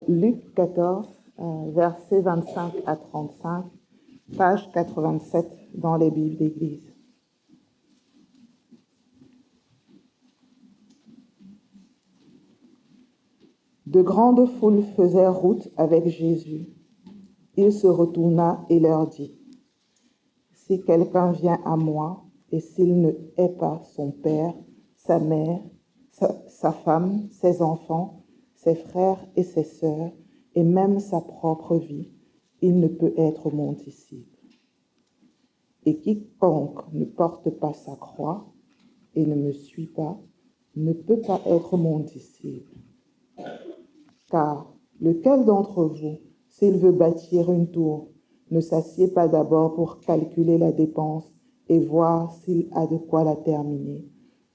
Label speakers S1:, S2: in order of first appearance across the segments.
S1: Luc 14, versets 25 à 35, page 87 dans les Bibles d'Église. De grandes foules faisaient route avec Jésus. Il se retourna et leur dit, « Si quelqu'un vient à moi, et s'il ne hait pas son père, sa mère, sa femme, ses enfants, ses frères et ses sœurs, et même sa propre vie, il ne peut être mon disciple. Et quiconque ne porte pas sa croix et ne me suit pas, ne peut pas être mon disciple. Car lequel d'entre vous, s'il veut bâtir une tour, ne s'assied pas d'abord pour calculer la dépense et voir s'il a de quoi la terminer,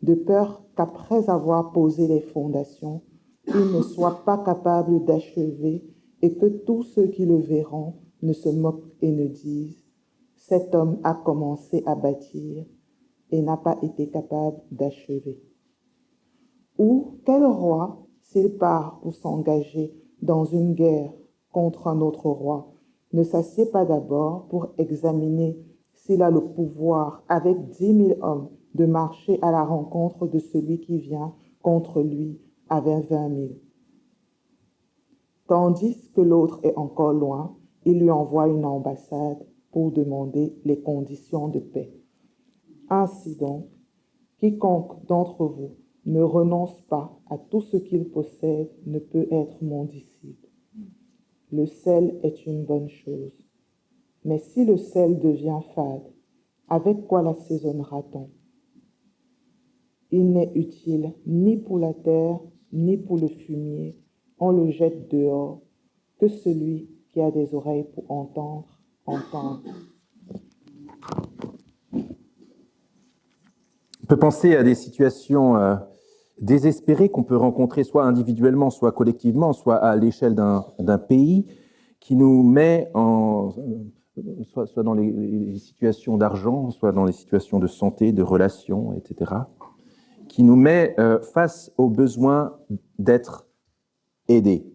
S1: de peur qu'après avoir posé les fondations, il ne soit pas capable d'achever et que tous ceux qui le verront ne se moquent et ne disent « Cet homme a commencé à bâtir et n'a pas été capable d'achever. » Ou quel roi, s'il part pour s'engager dans une guerre contre un autre roi, ne s'assied pas d'abord pour examiner s'il a le pouvoir, avec 10 000 hommes, de marcher à la rencontre de celui qui vient contre lui avec 20 000. Tandis que l'autre est encore loin, il lui envoie une ambassade pour demander les conditions de paix. Ainsi donc, quiconque d'entre vous ne renonce pas à tout ce qu'il possède ne peut être mon disciple. Le sel est une bonne chose, mais si le sel devient fade, avec quoi l'assaisonnera-t-on? Il n'est utile ni pour la terre, ni pour le fumier, on le jette dehors, que celui qui a des oreilles pour entendre, entende.
S2: On peut penser à des situations désespérées qu'on peut rencontrer soit individuellement, soit collectivement, soit à l'échelle d'un pays, qui nous met soit dans les situations d'argent, soit dans les situations de santé, de relations, etc., qui nous met face au besoin d'être aidé.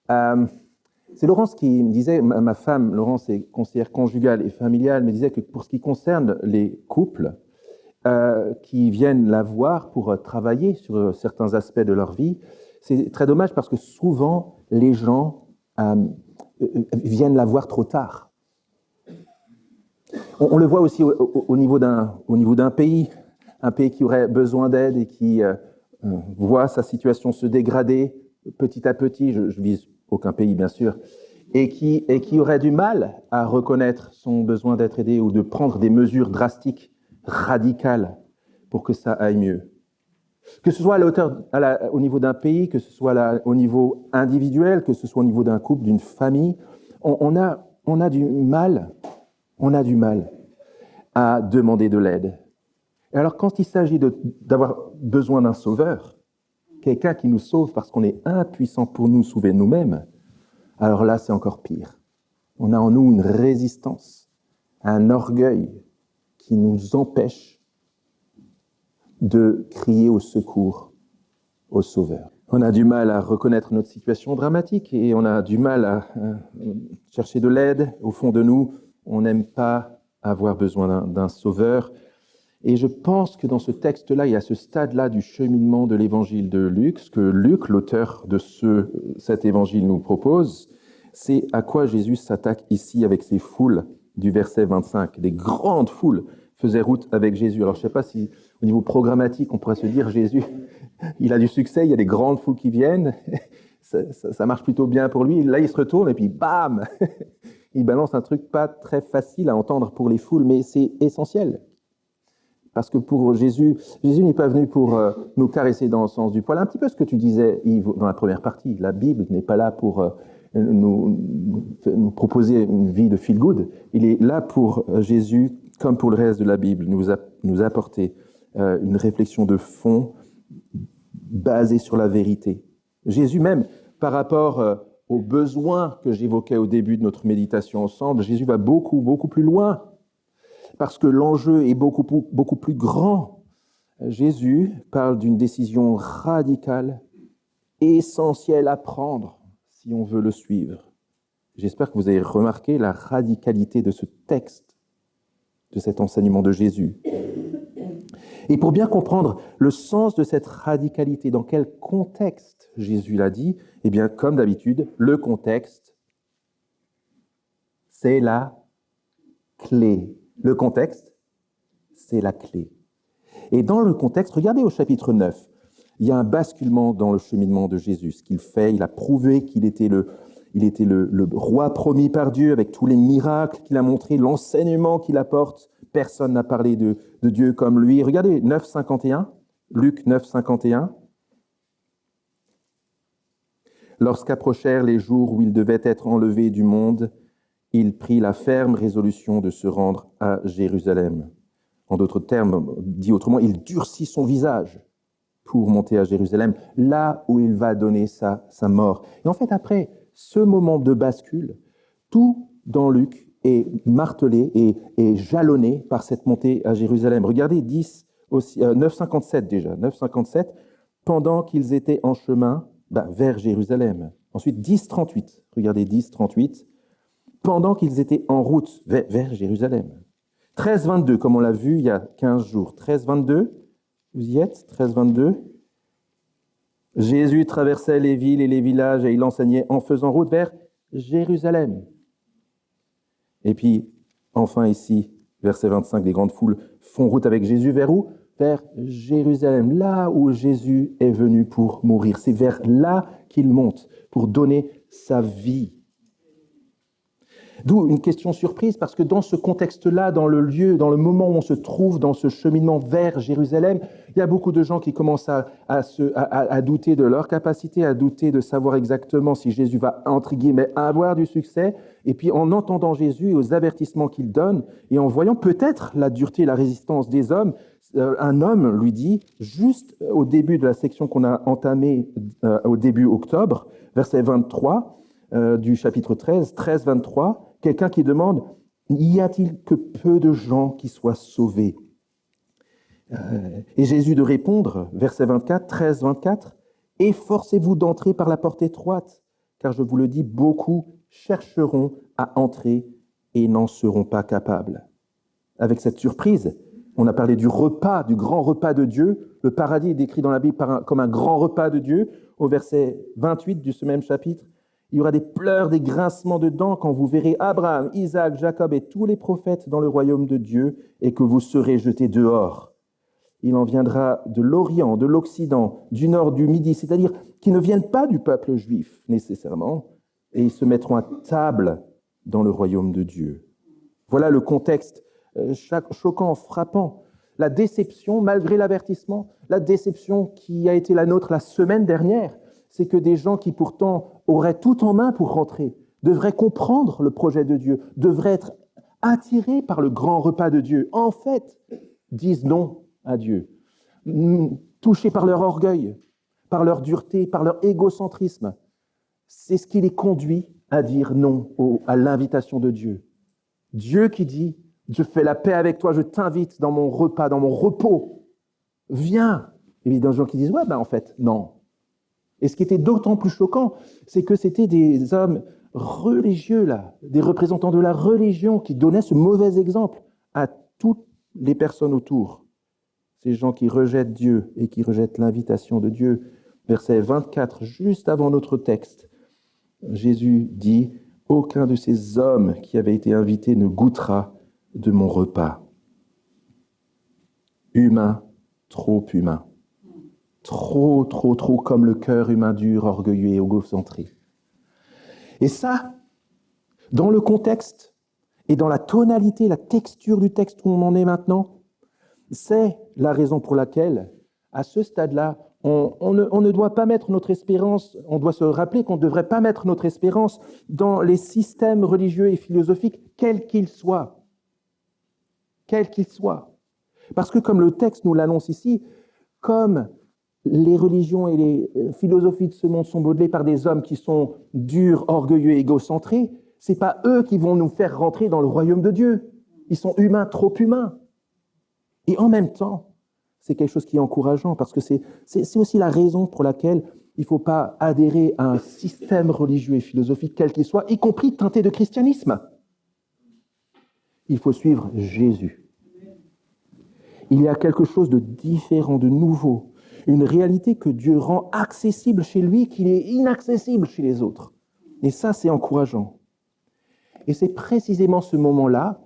S2: C'est Laurence qui me disait, ma femme, Laurence est conseillère conjugale et familiale, me disait que pour ce qui concerne les couples qui viennent la voir pour travailler sur certains aspects de leur vie, c'est très dommage parce que souvent les gens viennent la voir trop tard. On le voit aussi au niveau d'un pays, un pays qui aurait besoin d'aide et qui voit sa situation se dégrader petit à petit, je vise aucun pays bien sûr, et qui aurait du mal à reconnaître son besoin d'être aidé ou de prendre des mesures drastiques, radicales, pour que ça aille mieux. Que ce soit au niveau d'un pays, que ce soit au niveau individuel, que ce soit au niveau d'un couple, d'une famille, on a du mal à demander de l'aide. Et alors quand il s'agit d'avoir besoin d'un sauveur, quelqu'un qui nous sauve parce qu'on est impuissant pour nous sauver nous-mêmes, alors là c'est encore pire. On a en nous une résistance, un orgueil qui nous empêche de crier au secours, au sauveur. On a du mal à reconnaître notre situation dramatique et on a du mal à chercher de l'aide. Au fond de nous, on n'aime pas avoir besoin d'un sauveur. Et je pense que dans ce texte-là, il y a ce stade-là du cheminement de l'évangile de Luc. Ce que Luc, l'auteur de cet évangile, nous propose, c'est à quoi Jésus s'attaque ici avec ces foules du verset 25. Des grandes foules faisaient route avec Jésus. Alors je ne sais pas si au niveau programmatique, on pourrait se dire Jésus, il a du succès, il y a des grandes foules qui viennent, ça marche plutôt bien pour lui. Là, il se retourne et puis bam, il balance un truc pas très facile à entendre pour les foules, mais c'est essentiel. Parce que pour Jésus n'est pas venu pour nous caresser dans le sens du poil. Un petit peu ce que tu disais, Yves, dans la première partie. La Bible n'est pas là pour nous proposer une vie de feel good. Il est là pour Jésus, comme pour le reste de la Bible, nous apporter une réflexion de fond basée sur la vérité. Jésus même, par rapport aux besoins que j'évoquais au début de notre méditation ensemble, Jésus va beaucoup, beaucoup plus loin. Parce que l'enjeu est beaucoup plus grand. Jésus parle d'une décision radicale, essentielle à prendre si on veut le suivre. J'espère que vous avez remarqué la radicalité de ce texte, de cet enseignement de Jésus. Et pour bien comprendre le sens de cette radicalité, dans quel contexte Jésus l'a dit, eh bien, comme d'habitude, le contexte, c'est la clé. Le contexte, c'est la clé. Et dans le contexte, regardez au chapitre 9, il y a un basculement dans le cheminement de Jésus. Ce qu'il fait, il a prouvé qu'il était le roi promis par Dieu, avec tous les miracles qu'il a montrés, l'enseignement qu'il apporte. Personne n'a parlé de Dieu comme lui. Regardez 9,51, Luc 9,51. Lorsqu'approchèrent les jours où il devait être enlevé du monde, il prit la ferme résolution de se rendre à Jérusalem. En d'autres termes, dit autrement, il durcit son visage pour monter à Jérusalem, là où il va donner sa mort. Et en fait, après ce moment de bascule, tout dans Luc est martelé et jalonné par cette montée à Jérusalem. Regardez 9,57 déjà, 9,57, pendant qu'ils étaient en chemin vers Jérusalem. Ensuite 10,38, regardez 10,38, pendant qu'ils étaient en route vers Jérusalem. 13,22, comme on l'a vu il y a 15 jours. 13,22, vous y êtes? 13,22. Jésus traversait les villes et les villages et il enseignait en faisant route vers Jérusalem. Et puis, enfin ici, verset 25, les grandes foules font route avec Jésus vers où? Vers Jérusalem, là où Jésus est venu pour mourir. C'est vers là qu'il monte pour donner sa vie. D'où une question surprise, parce que dans ce contexte-là, dans le lieu, dans le moment où on se trouve dans ce cheminement vers Jérusalem, il y a beaucoup de gens qui commencent à douter de leur capacité, à douter de savoir exactement si Jésus va, entre guillemets, avoir du succès. Et puis en entendant Jésus et aux avertissements qu'il donne, et en voyant peut-être la dureté et la résistance des hommes, un homme lui dit, juste au début de la section qu'on a entamée au début octobre, verset 23, du chapitre 13, 23, quelqu'un qui demande « Y a-t-il que peu de gens qui soient sauvés ?» Et Jésus de répondre, verset 24, 13, 24, « Efforcez-vous d'entrer par la porte étroite, car je vous le dis, beaucoup chercheront à entrer et n'en seront pas capables. » Avec cette surprise, on a parlé du repas, du grand repas de Dieu. Le paradis est décrit dans la Bible comme un grand repas de Dieu. Au verset 28 de ce même chapitre, il y aura des pleurs, des grincements de dents quand vous verrez Abraham, Isaac, Jacob et tous les prophètes dans le royaume de Dieu et que vous serez jetés dehors. Il en viendra de l'Orient, de l'Occident, du Nord, du Midi, c'est-à-dire qui ne viennent pas du peuple juif nécessairement, et ils se mettront à table dans le royaume de Dieu. Voilà le contexte choquant, frappant. La déception, malgré l'avertissement, la déception qui a été la nôtre la semaine dernière, c'est que des gens qui pourtant auraient tout en main pour rentrer, devraient comprendre le projet de Dieu, devraient être attirés par le grand repas de Dieu, en fait, disent non à Dieu, touchés par leur orgueil, par leur dureté, par leur égocentrisme. C'est ce qui les conduit à dire non à l'invitation de Dieu. Dieu qui dit, je fais la paix avec toi, je t'invite dans mon repas, dans mon repos, viens. Et il y a des gens qui disent, ouais, en fait, non. Et ce qui était d'autant plus choquant, c'est que c'était des hommes religieux, là, des représentants de la religion qui donnaient ce mauvais exemple à toutes les personnes autour. Ces gens qui rejettent Dieu et qui rejettent l'invitation de Dieu. Verset 24, juste avant notre texte, Jésus dit, « Aucun de ces hommes qui avaient été invités ne goûtera de mon repas. » Humain, trop humain. Trop comme le cœur humain dur, orgueilleux et égocentré. Et ça, dans le contexte et dans la tonalité, la texture du texte où on en est maintenant, c'est la raison pour laquelle, à ce stade-là, on ne doit pas mettre notre espérance, on doit se rappeler qu'on ne devrait pas mettre notre espérance dans les systèmes religieux et philosophiques, quels qu'ils soient. Quels qu'ils soient. Parce que comme le texte nous l'annonce ici, comme les religions et les philosophies de ce monde sont modelées par des hommes qui sont durs, orgueilleux et égocentrés, ce n'est pas eux qui vont nous faire rentrer dans le royaume de Dieu. Ils sont humains, trop humains. Et en même temps, c'est quelque chose qui est encourageant, parce que c'est aussi la raison pour laquelle Il ne faut pas adhérer à un système religieux et philosophique quel qu'il soit, y compris teinté de christianisme. Il faut suivre Jésus. Il y a quelque chose de différent, de nouveau, une réalité que Dieu rend accessible chez lui, qu'il est inaccessible chez les autres. Et ça, c'est encourageant. Et c'est précisément ce moment-là,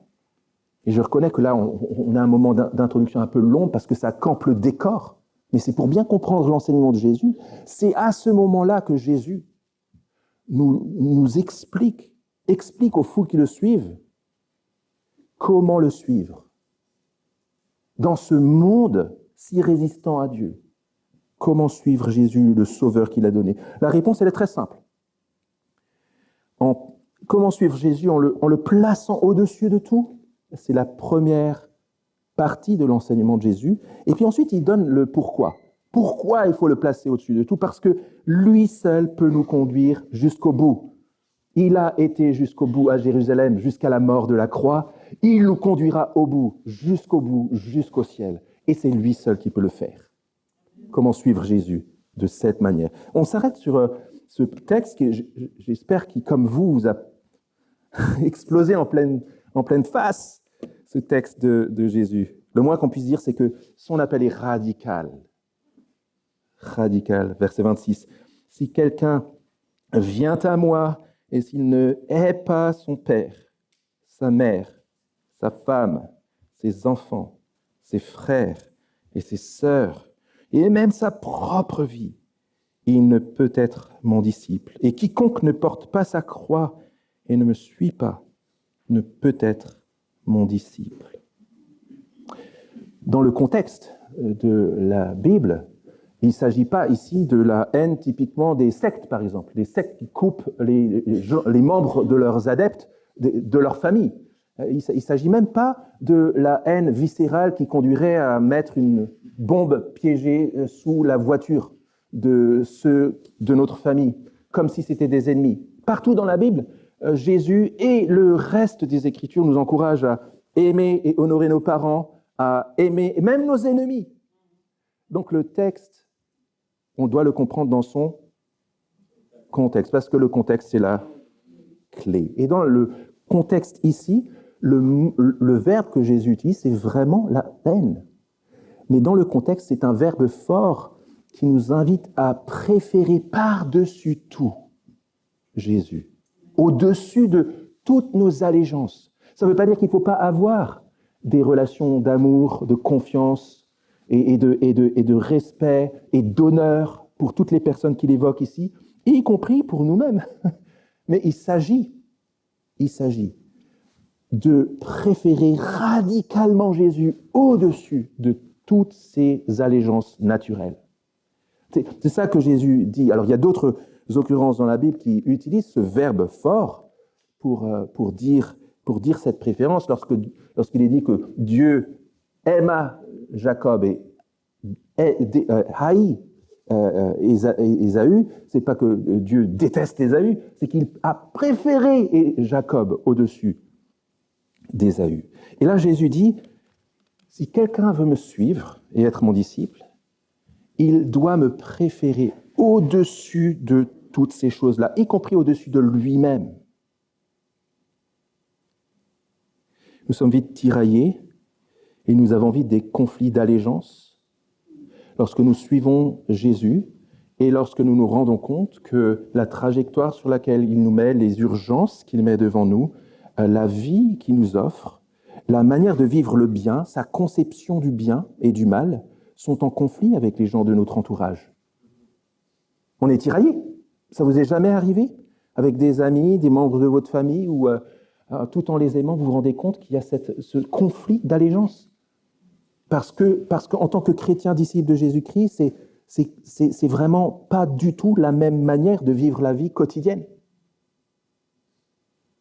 S2: et je reconnais que là, on a un moment d'introduction un peu long parce que ça campe le décor, mais c'est pour bien comprendre l'enseignement de Jésus, c'est à ce moment-là que Jésus nous explique aux foules qui le suivent, comment le suivre dans ce monde si résistant à Dieu. Comment suivre Jésus, le Sauveur qu'il a donné? La réponse, elle est très simple. Comment suivre Jésus en le plaçant au-dessus de tout? C'est la première partie de l'enseignement de Jésus. Et puis ensuite, il donne le pourquoi. Pourquoi il faut le placer au-dessus de tout? Parce que lui seul peut nous conduire jusqu'au bout. Il a été jusqu'au bout à Jérusalem, jusqu'à la mort de la croix. Il nous conduira au bout, jusqu'au ciel. Et c'est lui seul qui peut le faire. Comment suivre Jésus de cette manière? On s'arrête sur ce texte qui, j'espère, qui, comme vous a explosé en pleine face, ce texte de Jésus. Le moins qu'on puisse dire, c'est que son appel est radical. Radical, verset 26. Si quelqu'un vient à moi et s'il ne hait pas son père, sa mère, sa femme, ses enfants, ses frères et ses sœurs, et même sa propre vie, il ne peut être mon disciple. Et quiconque ne porte pas sa croix et ne me suit pas ne peut être mon disciple. Dans le contexte de la Bible, il ne s'agit pas ici de la haine typiquement des sectes, par exemple. Les sectes qui coupent les membres de leurs adeptes de leur famille. Il ne s'agit même pas de la haine viscérale qui conduirait à mettre une bombe piégée sous la voiture de ceux de notre famille, comme si c'était des ennemis. Partout dans la Bible, Jésus et le reste des Écritures nous encouragent à aimer et honorer nos parents, à aimer même nos ennemis. Donc le texte, on doit le comprendre dans son contexte, parce que le contexte, c'est la clé. Et dans le contexte ici, le verbe que Jésus utilise, c'est vraiment la haine. Mais dans le contexte, c'est un verbe fort qui nous invite à préférer par-dessus tout Jésus, au-dessus de toutes nos allégeances. Ça ne veut pas dire qu'il ne faut pas avoir des relations d'amour, de confiance et de respect et d'honneur pour toutes les personnes qu'il évoque ici, y compris pour nous-mêmes. Mais il s'agit de préférer radicalement Jésus au-dessus de toutes ces allégeances naturelles. C'est ça que Jésus dit. Alors, il y a d'autres occurrences dans la Bible qui utilisent ce verbe fort pour dire cette préférence. Lorsqu'il est dit que Dieu aima Jacob et haït Ésaü, c'est pas que Dieu déteste Ésaü, c'est qu'il a préféré Jacob au-dessus d'Ésaü. Et là, Jésus dit, si quelqu'un veut me suivre et être mon disciple, il doit me préférer au-dessus de toutes ces choses-là, y compris au-dessus de lui-même. Nous sommes vite tiraillés et nous avons vite des conflits d'allégeance lorsque nous suivons Jésus et lorsque nous nous rendons compte que la trajectoire sur laquelle il nous met, les urgences qu'il met devant nous, la vie qu'il nous offre, la manière de vivre le bien, sa conception du bien et du mal, sont en conflit avec les gens de notre entourage. On est tiraillés. Ça vous est jamais arrivé? Avec des amis, des membres de votre famille, ou tout en les aimant, vous vous rendez compte qu'il y a ce conflit d'allégeance. Parce qu'en tant que chrétien disciple de Jésus-Christ, c'est vraiment pas du tout la même manière de vivre la vie quotidienne.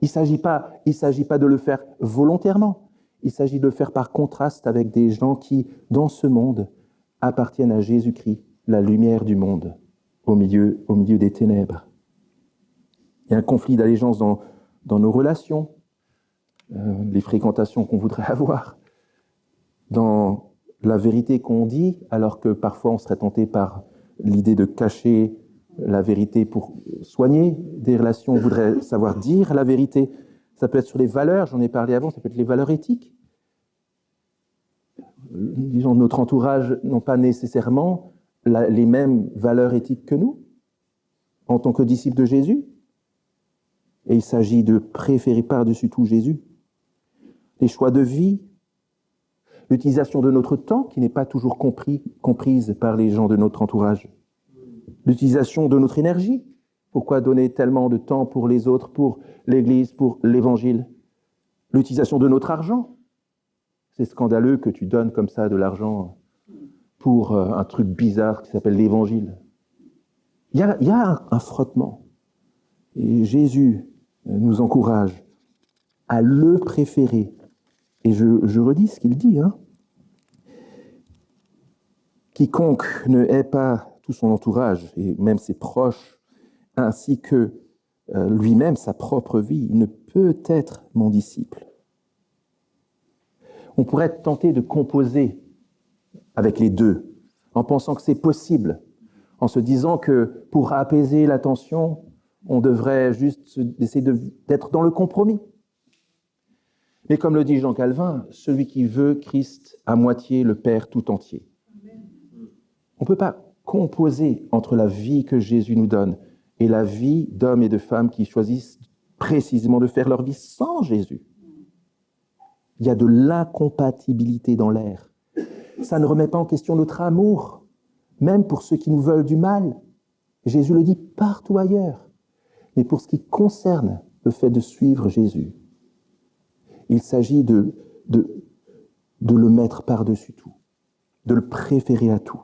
S2: Il ne s'agit pas de le faire volontairement. Il s'agit de le faire par contraste avec des gens qui, dans ce monde, appartiennent à Jésus-Christ, la lumière du monde, au milieu des ténèbres. Il y a un conflit d'allégeance dans nos relations, les fréquentations qu'on voudrait avoir, dans la vérité qu'on dit, alors que parfois on serait tenté par l'idée de cacher la vérité pour soigner des relations, on voudrait savoir dire la vérité. Ça peut être sur les valeurs, j'en ai parlé avant, ça peut être les valeurs éthiques. Les gens de notre entourage n'ont pas nécessairement les mêmes valeurs éthiques que nous, en tant que disciples de Jésus. Et il s'agit de préférer par-dessus tout Jésus. Les choix de vie, l'utilisation de notre temps, qui n'est pas toujours comprise par les gens de notre entourage. L'utilisation de notre énergie. Pourquoi donner tellement de temps pour les autres, pour l'Église, pour l'Évangile? L'utilisation de notre argent. C'est scandaleux que tu donnes comme ça de l'argent pour un truc bizarre qui s'appelle l'Évangile. Il y a un frottement. Et Jésus nous encourage à le préférer. Et je redis ce qu'il dit. Quiconque ne hait pas tout son entourage, et même ses proches, ainsi que lui-même, sa propre vie, ne peut être mon disciple. On pourrait être tenté de composer avec les deux, en pensant que c'est possible, en se disant que pour apaiser la tension, on devrait juste essayer d'être dans le compromis. Mais comme le dit Jean Calvin, celui qui veut Christ à moitié le perd tout entier. On ne peut pas composer entre la vie que Jésus nous donne et la vie d'hommes et de femmes qui choisissent précisément de faire leur vie sans Jésus. Il y a de l'incompatibilité dans l'air. Ça ne remet pas en question notre amour, même pour ceux qui nous veulent du mal. Jésus le dit partout ailleurs. Mais pour ce qui concerne le fait de suivre Jésus, il s'agit de le mettre par-dessus tout, de le préférer à tout.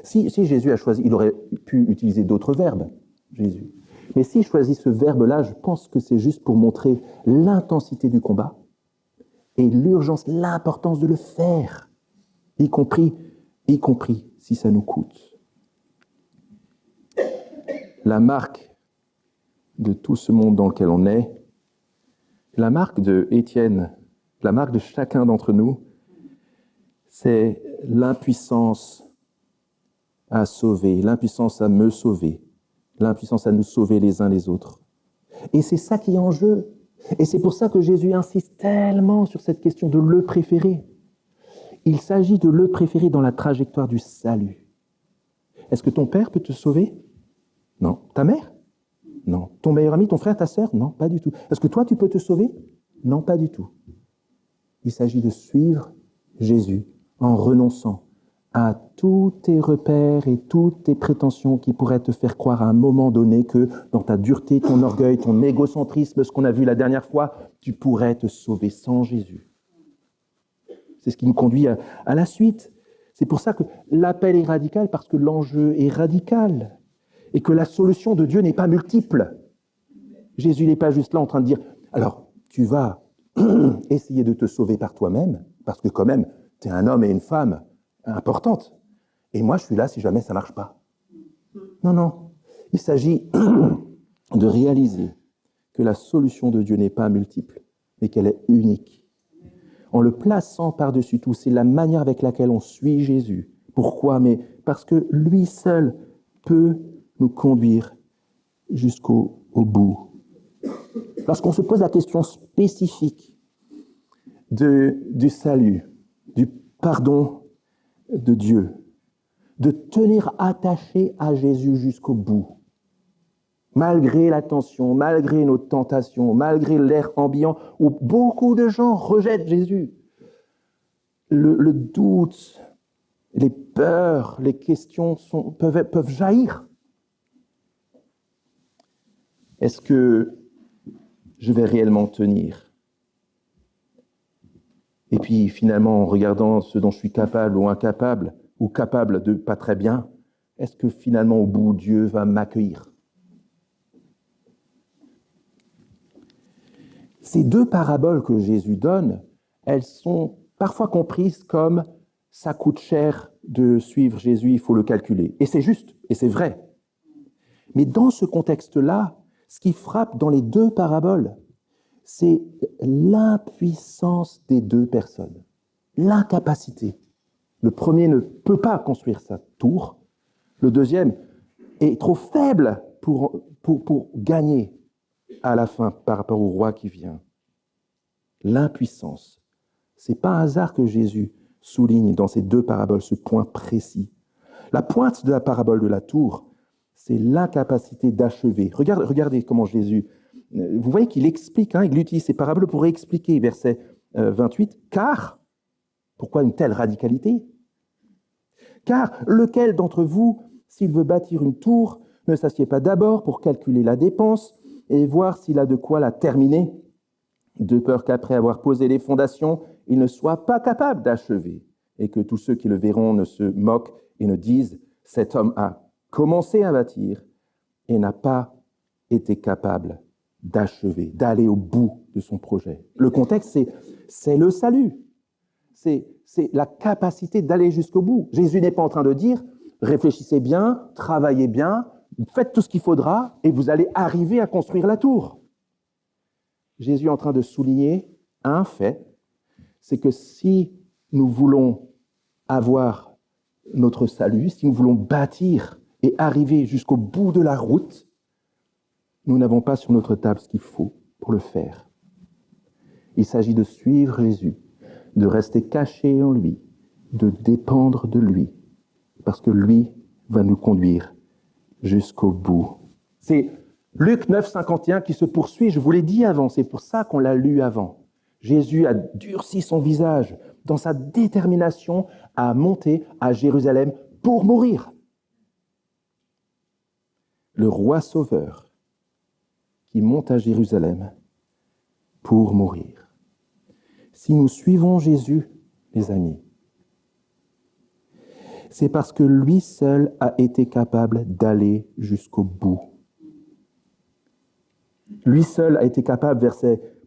S2: Si Jésus a choisi, il aurait pu utiliser d'autres verbes, Jésus. Mais s'il choisit ce verbe-là, je pense que c'est juste pour montrer l'intensité du combat et l'urgence, l'importance de le faire, y compris si ça nous coûte. La marque de tout ce monde dans lequel on est, la marque de Étienne, la marque de chacun d'entre nous, c'est l'impuissance à sauver, l'impuissance à me sauver, l'impuissance à nous sauver les uns les autres. Et c'est ça qui est en jeu. Et c'est pour ça que Jésus insiste tellement sur cette question de le préférer. Il s'agit de le préférer dans la trajectoire du salut. Est-ce que ton père peut te sauver? Non. Ta mère? Non. Ton meilleur ami, ton frère, ta sœur? Non, pas du tout. Est-ce que toi, tu peux te sauver? Non, pas du tout. Il s'agit de suivre Jésus en renonçant à tous tes repères et toutes tes prétentions qui pourraient te faire croire à un moment donné que dans ta dureté, ton orgueil, ton égocentrisme, ce qu'on a vu la dernière fois, tu pourrais te sauver sans Jésus. C'est ce qui nous conduit à la suite. C'est pour ça que l'appel est radical, parce que l'enjeu est radical et que la solution de Dieu n'est pas multiple. Jésus n'est pas juste là en train de dire « Alors, tu vas essayer de te sauver par toi-même, parce que quand même, tu es un homme et une femme importante. Et moi, je suis là si jamais ça ne marche pas. » Non. Il s'agit de réaliser que la solution de Dieu n'est pas multiple, mais qu'elle est unique. En le plaçant par-dessus tout, c'est la manière avec laquelle on suit Jésus. Pourquoi? Mais parce que lui seul peut nous conduire jusqu'au bout. Lorsqu'on se pose la question spécifique du salut, du pardon de Dieu, de tenir attaché à Jésus jusqu'au bout, malgré la tension, malgré nos tentations, malgré l'air ambiant où beaucoup de gens rejettent Jésus, le doute, les peurs, les questions peuvent jaillir. Est-ce que je vais réellement tenir? Et puis finalement, en regardant ce dont je suis capable ou incapable, ou capable de pas très bien, est-ce que finalement au bout Dieu va m'accueillir? Ces deux paraboles que Jésus donne, elles sont parfois comprises comme « ça coûte cher de suivre Jésus, il faut le calculer ». Et c'est juste, et c'est vrai. Mais dans ce contexte-là, ce qui frappe dans les deux paraboles, c'est l'impuissance des deux personnes, l'incapacité. Le premier ne peut pas construire sa tour, le deuxième est trop faible pour gagner à la fin par rapport au roi qui vient. L'impuissance. C'est pas un hasard que Jésus souligne dans ces deux paraboles ce point précis. La pointe de la parabole de la tour, c'est l'incapacité d'achever. Regardez comment Jésus, vous voyez qu'il explique, il utilise ces paraboles pour expliquer, verset 28, car, pourquoi une telle radicalité ? Car lequel d'entre vous, s'il veut bâtir une tour, ne s'assied pas d'abord pour calculer la dépense et voir s'il a de quoi la terminer, de peur qu'après avoir posé les fondations, il ne soit pas capable d'achever, et que tous ceux qui le verront ne se moquent et ne disent « cet homme a commencé à bâtir et n'a pas été capable d'achever, d'aller au bout de son projet ». Le contexte, c'est le salut, c'est la capacité d'aller jusqu'au bout. Jésus n'est pas en train de dire « réfléchissez bien, travaillez bien, faites tout ce qu'il faudra et vous allez arriver à construire la tour ». Jésus est en train de souligner un fait, c'est que si nous voulons avoir notre salut, si nous voulons bâtir et arriver jusqu'au bout de la route, nous n'avons pas sur notre table ce qu'il faut pour le faire. Il s'agit de suivre Jésus, de rester caché en lui, de dépendre de lui, parce que lui va nous conduire jusqu'au bout. C'est Luc 9, 51 qui se poursuit, je vous l'ai dit avant, c'est pour ça qu'on l'a lu avant. Jésus a durci son visage dans sa détermination à monter à Jérusalem pour mourir. Le roi sauveur qui monte à Jérusalem pour mourir. Si nous suivons Jésus, les amis, c'est parce que lui seul a été capable d'aller jusqu'au bout. Lui seul a été capable,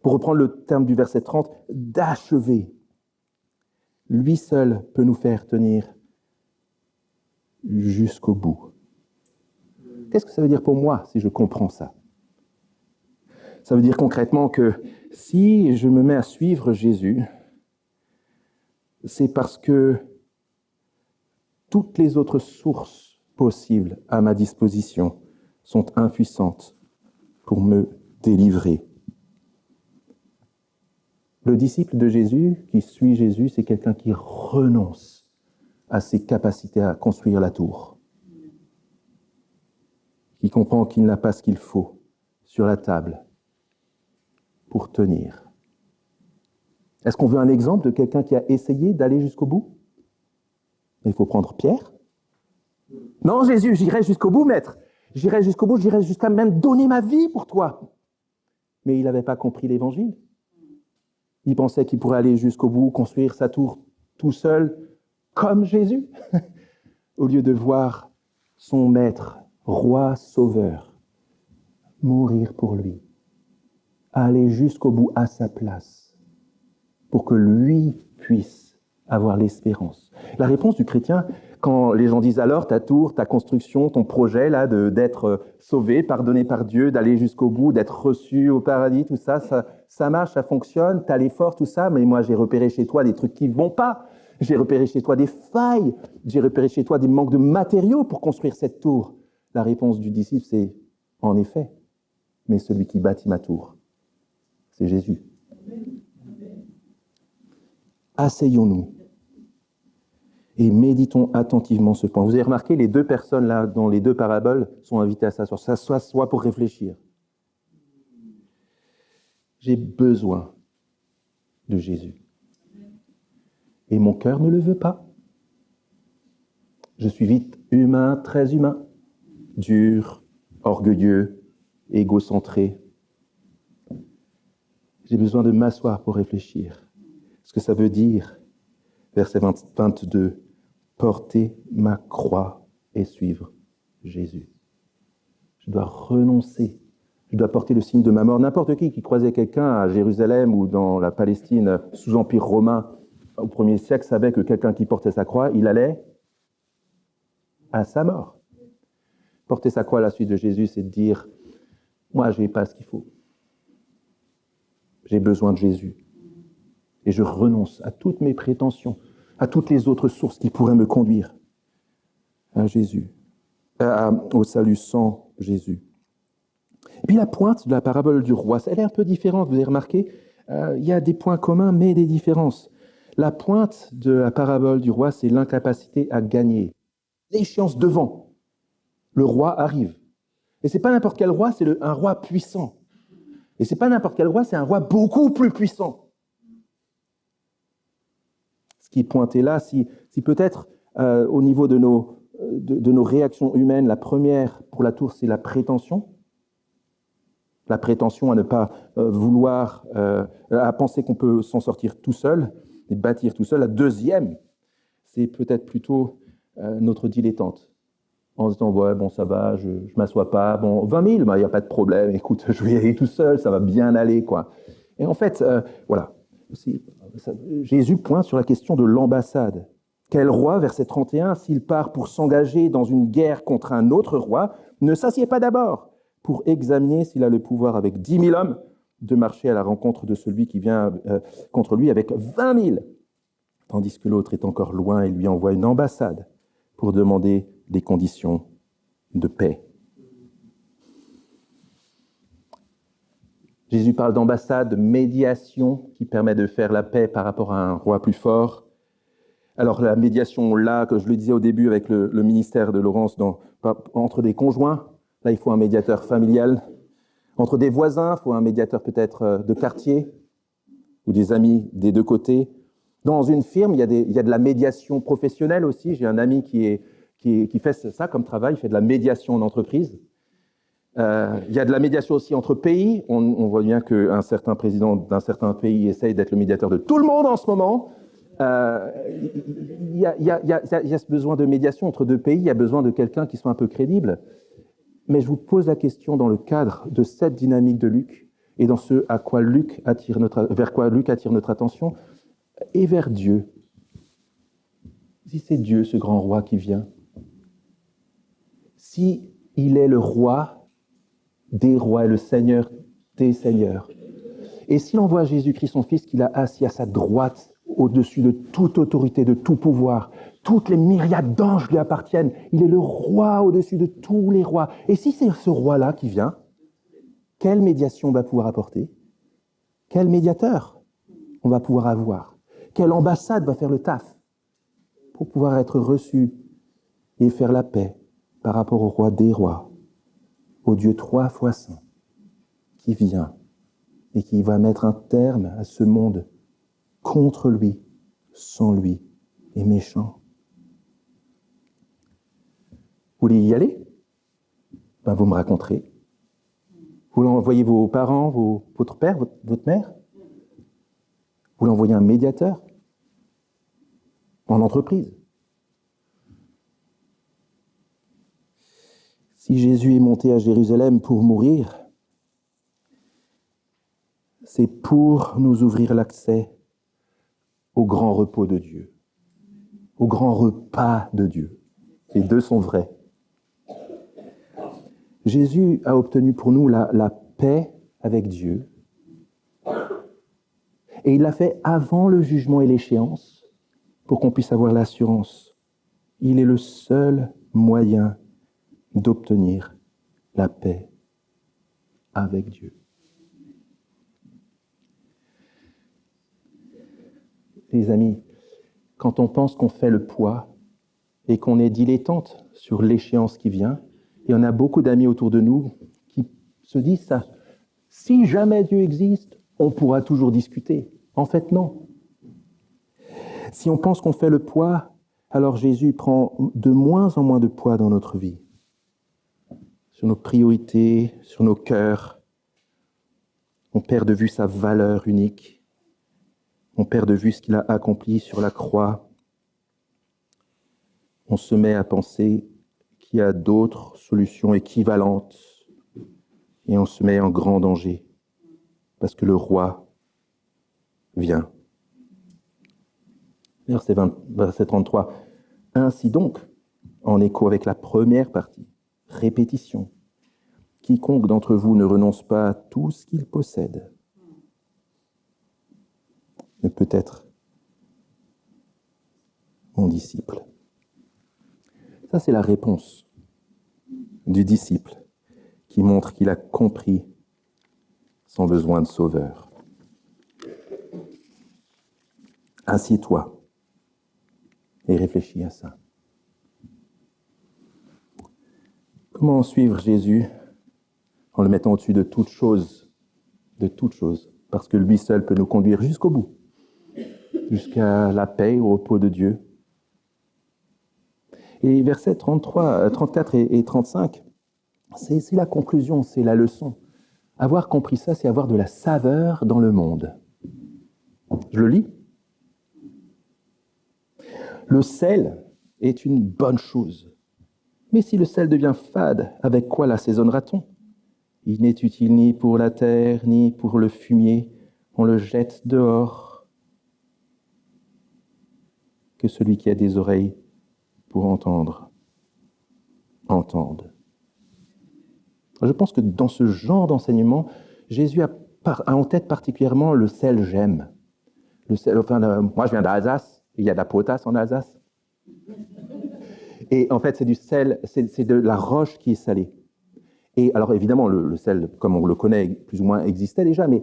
S2: pour reprendre le terme du verset 30, d'achever. Lui seul peut nous faire tenir jusqu'au bout. Qu'est-ce que ça veut dire pour moi si je comprends ça ? Ça veut dire concrètement que si je me mets à suivre Jésus, c'est parce que toutes les autres sources possibles à ma disposition sont impuissantes pour me délivrer. Le disciple de Jésus qui suit Jésus, c'est quelqu'un qui renonce à ses capacités à construire la tour, qui comprend qu'il n'a pas ce qu'il faut sur la table pour tenir. Est-ce qu'on veut un exemple de quelqu'un qui a essayé d'aller jusqu'au bout ? Il faut prendre Pierre. Non, Jésus, j'irai jusqu'au bout, maître. J'irai jusqu'au bout, j'irai jusqu'à même donner ma vie pour toi. Mais il n'avait pas compris l'évangile. Il pensait qu'il pourrait aller jusqu'au bout, construire sa tour tout seul, comme Jésus, au lieu de voir son maître, roi sauveur, mourir pour lui, aller jusqu'au bout à sa place, pour que lui puisse avoir l'espérance. La réponse du chrétien, quand les gens disent alors ta tour, ta construction, ton projet là d'être sauvé, pardonné par Dieu, d'aller jusqu'au bout, d'être reçu au paradis, tout ça, ça marche, ça fonctionne, t'as l'effort, tout ça, mais moi j'ai repéré chez toi des trucs qui vont pas. J'ai repéré chez toi des failles, j'ai repéré chez toi des manques de matériaux pour construire cette tour. La réponse du disciple, c'est en effet, mais celui qui bâtit ma tour, c'est Jésus. Asseyons-nous et méditons attentivement ce point. Vous avez remarqué, les deux personnes là, dans les deux paraboles, sont invitées à s'asseoir. S'assoient pour réfléchir. J'ai besoin de Jésus. Et mon cœur ne le veut pas. Je suis vite humain, très humain, dur, orgueilleux, égocentré. J'ai besoin de m'asseoir pour réfléchir. Ce que ça veut dire, verset 22, porter ma croix et suivre Jésus. Je dois renoncer. Je dois porter le signe de ma mort. N'importe qui croisait quelqu'un à Jérusalem ou dans la Palestine sous Empire romain au 1er siècle savait que quelqu'un qui portait sa croix, il allait à sa mort. Porter sa croix à la suite de Jésus, c'est de dire « Moi, je n'ai pas ce qu'il faut. J'ai besoin de Jésus. Et je renonce à toutes mes prétentions, à toutes les autres sources qui pourraient me conduire à Jésus. au salut sans Jésus. Et puis la pointe de la parabole du roi, elle est un peu différente, vous avez remarqué, il y a des points communs, mais des différences. La pointe de la parabole du roi, c'est l'incapacité à gagner. L'échéance devant. Le roi arrive. Et c'est pas n'importe quel roi, c'est un roi puissant. Et c'est pas n'importe quel roi, c'est un roi beaucoup plus puissant. Ce qui est pointé là, si peut-être au niveau de nos réactions humaines, la première pour la tour, c'est la prétention. La prétention à ne pas vouloir, à penser qu'on peut s'en sortir tout seul et bâtir tout seul. La deuxième, c'est peut-être plutôt notre dilettante. En se disant, ouais, bon, ça va, je ne m'assois pas. Bon, 20 000, il n'y a pas de problème. Écoute, je vais y aller tout seul, ça va bien aller, quoi. Et en fait, voilà. Jésus pointe sur la question de l'ambassade. Quel roi, verset 31, s'il part pour s'engager dans une guerre contre un autre roi, ne s'assied pas d'abord pour examiner s'il a le pouvoir avec 10 000 hommes de marcher à la rencontre de celui qui vient contre lui avec 20 000, tandis que l'autre est encore loin et lui envoie une ambassade pour demander des conditions de paix. Jésus parle d'ambassade, de médiation qui permet de faire la paix par rapport à un roi plus fort. Alors la médiation, là, que je le disais au début avec le ministère de Laurence, entre des conjoints, là il faut un médiateur familial. Entre des voisins, il faut un médiateur peut-être de quartier ou des amis des deux côtés. Dans une firme, il y a de la médiation professionnelle aussi. J'ai un ami qui fait ça comme travail, il fait de la médiation en entreprise. Il y a de la médiation aussi entre pays. On voit bien qu'un certain président d'un certain pays essaye d'être le médiateur de tout le monde en ce moment. Il y a ce besoin de médiation entre deux pays. Il y a besoin de quelqu'un qui soit un peu crédible. Mais je vous pose la question dans le cadre de cette dynamique de Luc et dans ce vers quoi Luc attire notre attention et vers Dieu. Si c'est Dieu, ce grand roi qui vient, si il est le roi des rois et le Seigneur des seigneurs, et s'il envoie Jésus-Christ, son Fils, qu'il a assis à sa droite, au-dessus de toute autorité, de tout pouvoir, toutes les myriades d'anges lui appartiennent, il est le roi au-dessus de tous les rois. Et si c'est ce roi-là qui vient, quelle médiation on va pouvoir apporter? Quel médiateur on va pouvoir avoir? Quelle ambassade va faire le taf pour pouvoir être reçu et faire la paix par rapport au roi des rois, au Dieu 3 fois saint, qui vient et qui va mettre un terme à ce monde contre lui, sans lui, et méchant. Vous voulez y aller? Ben, vous me raconterez. Vous l'envoyez vos parents, votre père, votre mère? Vous l'envoyez un médiateur? En entreprise? Si Jésus est monté à Jérusalem pour mourir, c'est pour nous ouvrir l'accès au grand repos de Dieu, au grand repas de Dieu. Les deux sont vrais. Jésus a obtenu pour nous la paix avec Dieu. Et il l'a fait avant le jugement et l'échéance pour qu'on puisse avoir l'assurance. Il est le seul moyen d'obtenir la paix avec Dieu. Les amis, quand on pense qu'on fait le poids et qu'on est dilettante sur l'échéance qui vient, et on a beaucoup d'amis autour de nous qui se disent ça. Si jamais Dieu existe, on pourra toujours discuter. En fait, non. Si on pense qu'on fait le poids, alors Jésus prend de moins en moins de poids dans notre vie, sur nos priorités, sur nos cœurs. On perd de vue sa valeur unique. On perd de vue ce qu'il a accompli sur la croix. On se met à penser qu'il y a d'autres solutions équivalentes et on se met en grand danger parce que le roi vient. Verset 33. Ainsi donc, en écho avec la première partie, répétition, quiconque d'entre vous ne renonce pas à tout ce qu'il possède ne peut être mon disciple. Ça, c'est la réponse du disciple qui montre qu'il a compris son besoin de sauveur. Assieds-toi et réfléchis à ça. Comment suivre Jésus en le mettant au-dessus de toute chose, parce que lui seul peut nous conduire jusqu'au bout, jusqu'à la paix, au repos de Dieu. Et versets 34 et 35, c'est la conclusion, c'est la leçon. Avoir compris ça, c'est avoir de la saveur dans le monde. Je le lis. Le sel est une bonne chose. Mais si le sel devient fade, avec quoi l'assaisonnera-t-on ? Il n'est utile ni pour la terre, ni pour le fumier. On le jette dehors. Que celui qui a des oreilles pour entendre, entende. Je pense que dans ce genre d'enseignement, Jésus a en tête particulièrement le sel j'aime. Moi, je viens d'Alsace, il y a de la potasse en Alsace. Et en fait, c'est du sel, c'est de la roche qui est salée. Et alors, évidemment, le sel, comme on le connaît, plus ou moins existait déjà, mais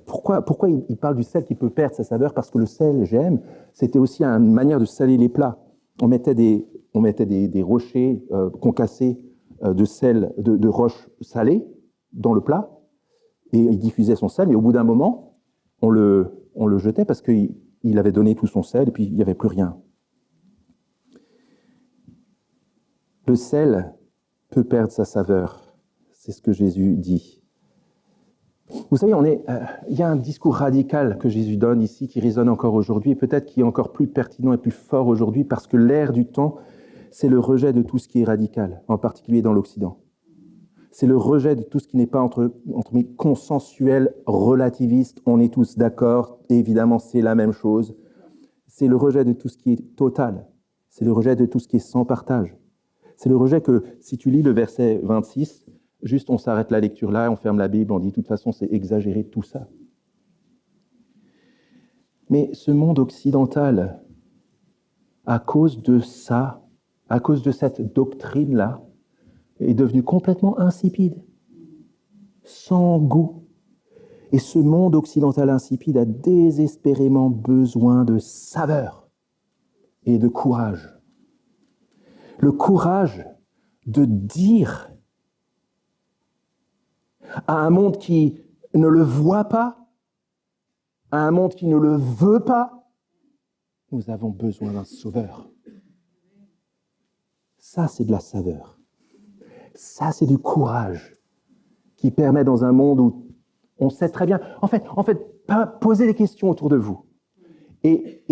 S2: pourquoi il parle du sel qui peut perdre sa saveur ? Parce que le sel j'aime, c'était aussi une manière de saler les plats. On mettait des rochers concassés de sel, de roches salées dans le plat, et il diffusait son sel, et au bout d'un moment, on le jetait parce qu'il avait donné tout son sel, et puis il n'y avait plus rien. Le sel peut perdre sa saveur, c'est ce que Jésus dit. Vous savez, il y a un discours radical que Jésus donne ici qui résonne encore aujourd'hui, et peut-être qui est encore plus pertinent et plus fort aujourd'hui, parce que l'ère du temps, c'est le rejet de tout ce qui est radical, en particulier dans l'Occident. C'est le rejet de tout ce qui n'est pas entre consensuel, relativiste, on est tous d'accord, évidemment c'est la même chose. C'est le rejet de tout ce qui est total, c'est le rejet de tout ce qui est sans partage. C'est le rejet que, si tu lis le verset 26, juste on s'arrête la lecture là, on ferme la Bible, on dit de toute façon c'est exagéré tout ça. Mais ce monde occidental, à cause de ça, à cause de cette doctrine-là, est devenu complètement insipide, sans goût. Et ce monde occidental insipide a désespérément besoin de saveur et de courage. Le courage de dire à un monde qui ne le voit pas, à un monde qui ne le veut pas, nous avons besoin d'un sauveur. Ça, c'est de la saveur. Ça, c'est du courage qui permet dans un monde où on sait très bien... En fait, posez des questions autour de vous. Et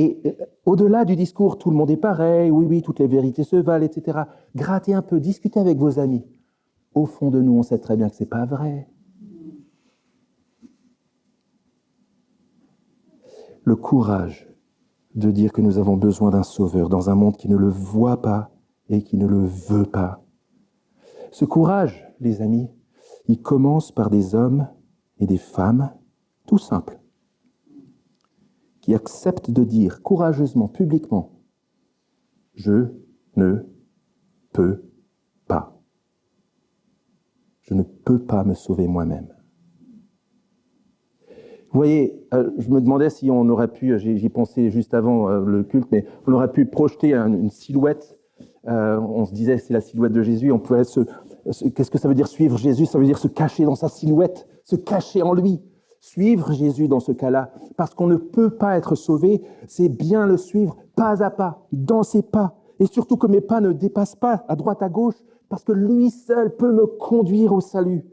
S2: au-delà du discours, tout le monde est pareil, oui, toutes les vérités se valent, etc. Grattez un peu, discutez avec vos amis. Au fond de nous, on sait très bien que ce n'est pas vrai. Le courage de dire que nous avons besoin d'un sauveur dans un monde qui ne le voit pas et qui ne le veut pas. Ce courage, les amis, il commence par des hommes et des femmes tout simples, qui acceptent de dire courageusement, publiquement, « Je ne peux pas. Je ne peux pas me sauver moi-même. » Vous voyez, je me demandais si on aurait pu, j'y pensais juste avant le culte, mais on aurait pu projeter une silhouette. On se disait, c'est la silhouette de Jésus. On pouvait qu'est-ce que ça veut dire suivre Jésus ? Ça veut dire se cacher dans sa silhouette, se cacher en lui. Suivre Jésus dans ce cas-là, parce qu'on ne peut pas être sauvé, c'est bien le suivre pas à pas, dans ses pas, et surtout que mes pas ne dépassent pas à droite à gauche, parce que lui seul peut me conduire au salut.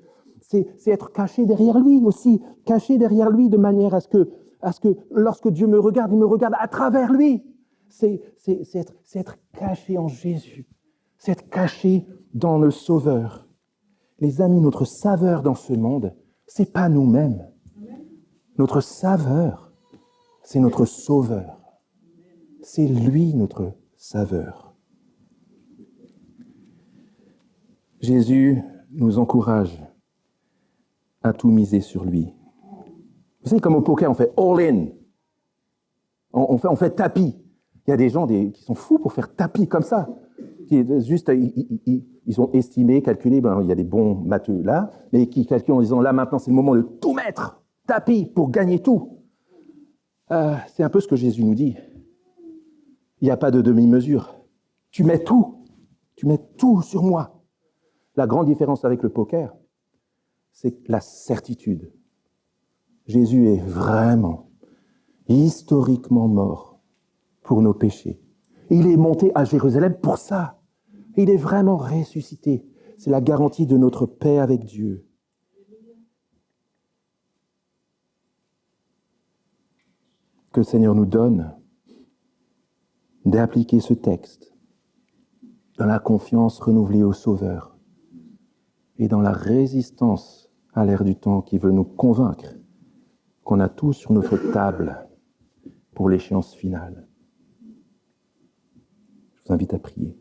S2: C'est être caché derrière lui aussi, caché derrière lui de manière à ce que lorsque Dieu me regarde, il me regarde à travers lui. C'est être caché en Jésus, c'est être caché dans le Sauveur. Les amis, notre saveur dans ce monde, c'est pas nous-mêmes. Notre saveur, c'est notre Sauveur. C'est lui notre saveur. Jésus nous encourage à tout miser sur lui. Vous savez, comme au poker, on fait all-in. On fait tapis. Il y a des gens qui sont fous pour faire tapis comme ça. Juste, ils ont estimé, calculé, il y a des bons matheux là, mais qui calculent en disant, là maintenant c'est le moment de tout mettre, tapis, pour gagner tout. C'est un peu ce que Jésus nous dit. Il n'y a pas de demi-mesure. Tu mets tout sur moi. La grande différence avec le poker, c'est la certitude. Jésus est vraiment, historiquement mort pour nos péchés. Il est monté à Jérusalem pour ça. Il est vraiment ressuscité. C'est la garantie de notre paix avec Dieu. Que le Seigneur nous donne d'appliquer ce texte dans la confiance renouvelée au Sauveur et dans la résistance à l'ère du temps qui veut nous convaincre qu'on a tout sur notre table pour l'échéance finale. Je vous invite à prier.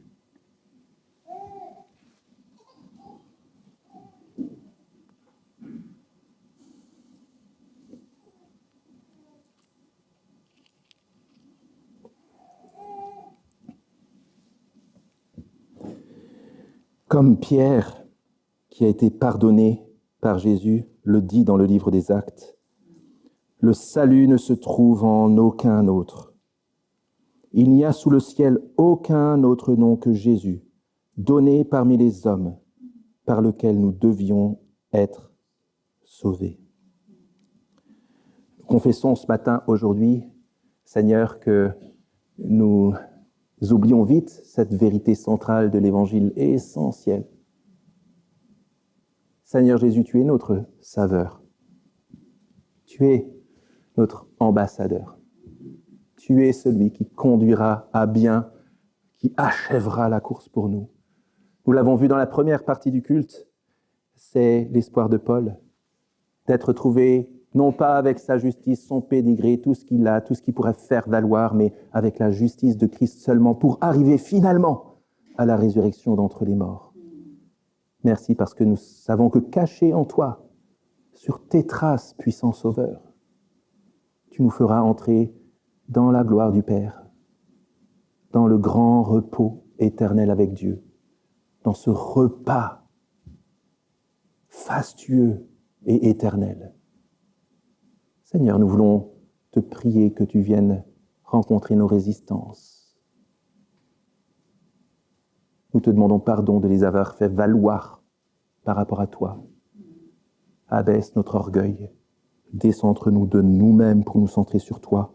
S2: Comme Pierre, qui a été pardonné par Jésus, le dit dans le livre des Actes, le salut ne se trouve en aucun autre. Il n'y a sous le ciel aucun autre nom que Jésus, donné parmi les hommes, par lequel nous devions être sauvés. Nous confessons ce matin, aujourd'hui, Seigneur, que nous oublions vite cette vérité centrale de l'Évangile essentielle. Seigneur Jésus, tu es notre Sauveur. Tu es notre ambassadeur. Tu es celui qui conduira à bien, qui achèvera la course pour nous. Nous l'avons vu dans la première partie du culte, c'est l'espoir de Paul, d'être trouvé non pas avec sa justice, son pédigré, tout ce qu'il a, tout ce qu'il pourrait faire valoir, mais avec la justice de Christ seulement pour arriver finalement à la résurrection d'entre les morts. Merci parce que nous savons que caché en toi, sur tes traces, puissant Sauveur, tu nous feras entrer dans la gloire du Père, dans le grand repos éternel avec Dieu, dans ce repas fastueux et éternel. Seigneur, nous voulons te prier que tu viennes rencontrer nos résistances. Nous te demandons pardon de les avoir fait valoir par rapport à toi. Abaisse notre orgueil, décentre-nous de nous-mêmes pour nous centrer sur toi.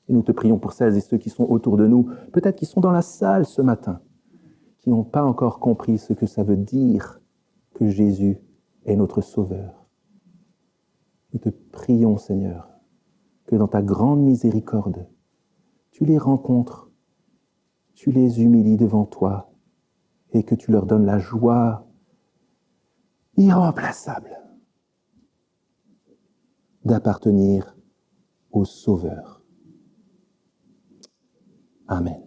S2: Et nous te prions pour celles et ceux qui sont autour de nous, peut-être qui sont dans la salle ce matin, qui n'ont pas encore compris ce que ça veut dire que Jésus est notre Sauveur. Nous te prions, Seigneur, que dans ta grande miséricorde, tu les rencontres, tu les humilies devant toi et que tu leur donnes la joie irremplaçable d'appartenir au Sauveur. Amen.